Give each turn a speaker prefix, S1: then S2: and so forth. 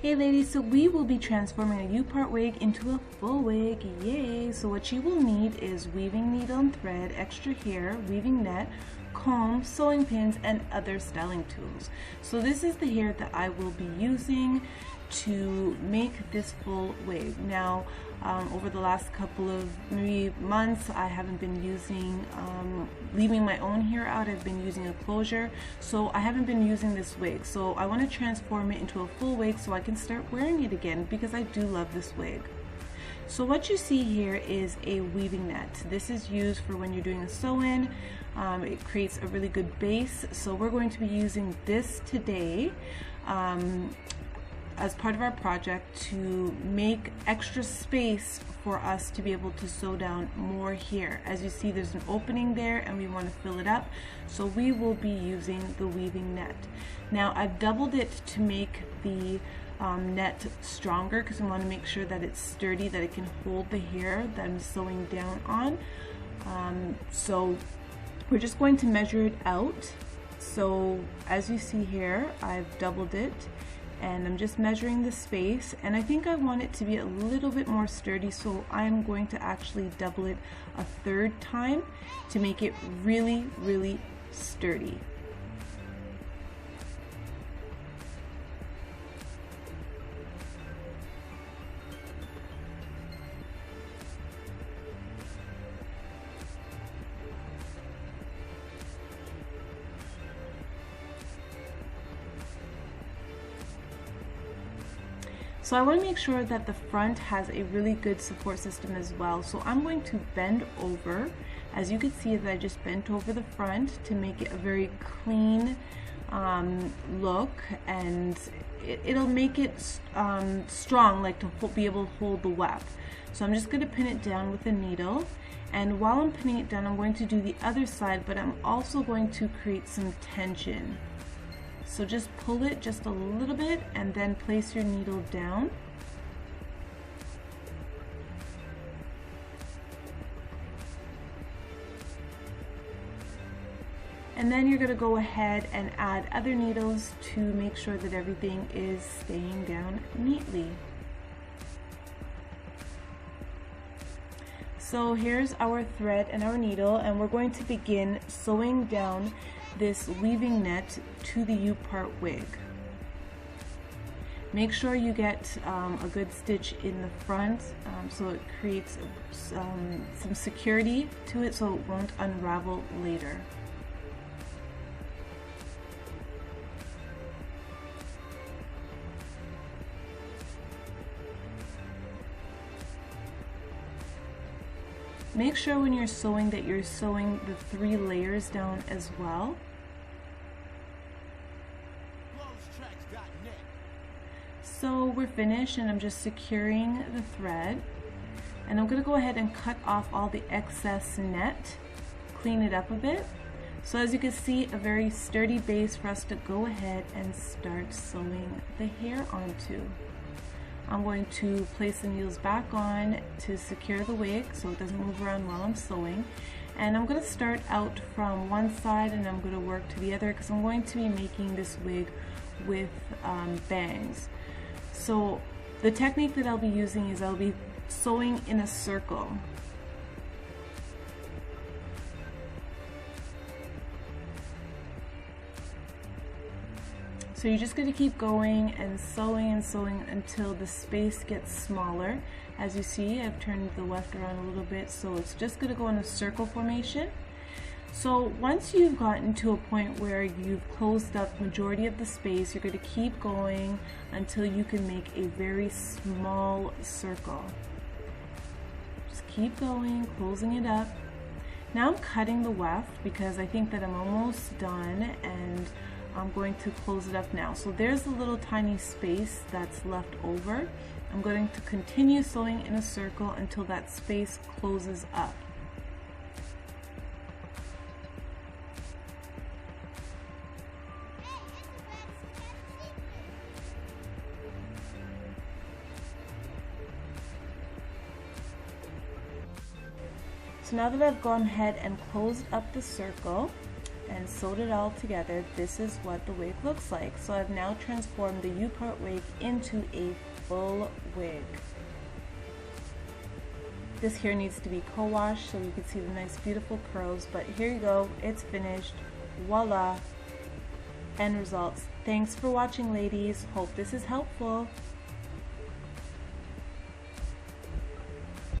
S1: Hey ladies, so we will be transforming a U-part wig into a full wig, yay! So what you will need is weaving needle and thread, extra hair, weaving net, comb, sewing pins, and other styling tools. So this is the hair that I will be using to make this full wig. Now, over the last couple of maybe months, I haven't been using, leaving my own hair out. I've been using a closure, so I haven't been using this wig. So I want to transform it into a full wig so I can start wearing it again because I do love this wig. So what you see here is a weaving net. This is used for when you're doing a sew-in. It creates a really good base. So we're going to be using this today as part of our project to make extra space for us to be able to sew down more hair. As you see, there's an opening there and we want to fill it up, so we will be using the weaving net. Now I've doubled it to make the net stronger because I want to make sure that it's sturdy, that it can hold the hair that I'm sewing down on. So we're just going to measure it out. So as you see here, I've doubled it and I'm just measuring the space, and I think I want it to be a little bit more sturdy, so I'm going to actually double it a third time to make it really, really sturdy. So I want to make sure that the front has a really good support system as well. So I'm going to bend over. As you can see, that I just bent over the front to make it a very clean look, and it'll make it strong, like to be able to hold the weft. So I'm just going to pin it down with a needle, and while I'm pinning it down, I'm going to do the other side, but I'm also going to create some tension. So just pull it just a little bit and then place your needle down. And then you're going to go ahead and add other needles to make sure that everything is staying down neatly. So here's our thread and our needle, and we're going to begin sewing down this weaving net to the U-part wig. Make sure you get a good stitch in the front so it creates some security to it so it won't unravel later. Make sure when you're sewing that you're sewing the 3 layers down as well. So we're finished, and I'm just securing the thread, and I'm going to go ahead and cut off all the excess net, clean it up a bit. So as you can see, a very sturdy base for us to go ahead and start sewing the hair onto. I'm going to place the needles back on to secure the wig so it doesn't move around while I'm sewing. And I'm going to start out from one side and I'm going to work to the other because I'm going to be making this wig with bangs. So the technique that I'll be using is I'll be sewing in a circle. So you're just going to keep going and sewing until the space gets smaller. As you see, I've turned the weft around a little bit, so it's just going to go in a circle formation. So once you've gotten to a point where you've closed up majority of the space, you're going to keep going until you can make a very small circle. Just keep going, closing it up. Now I'm cutting the weft because I think that I'm almost done, and I'm going to close it up now. So there's a little tiny space that's left over. I'm going to continue sewing in a circle until that space closes up. So now that I've gone ahead and closed up the circle, and sewed it all together, this is what the wig looks like. So I've now transformed the U-part wig into a full wig. This hair needs to be co-washed so you can see the nice beautiful curls, but here you go, it's finished. Voila, end results. Thanks for watching, ladies. Hope this is helpful.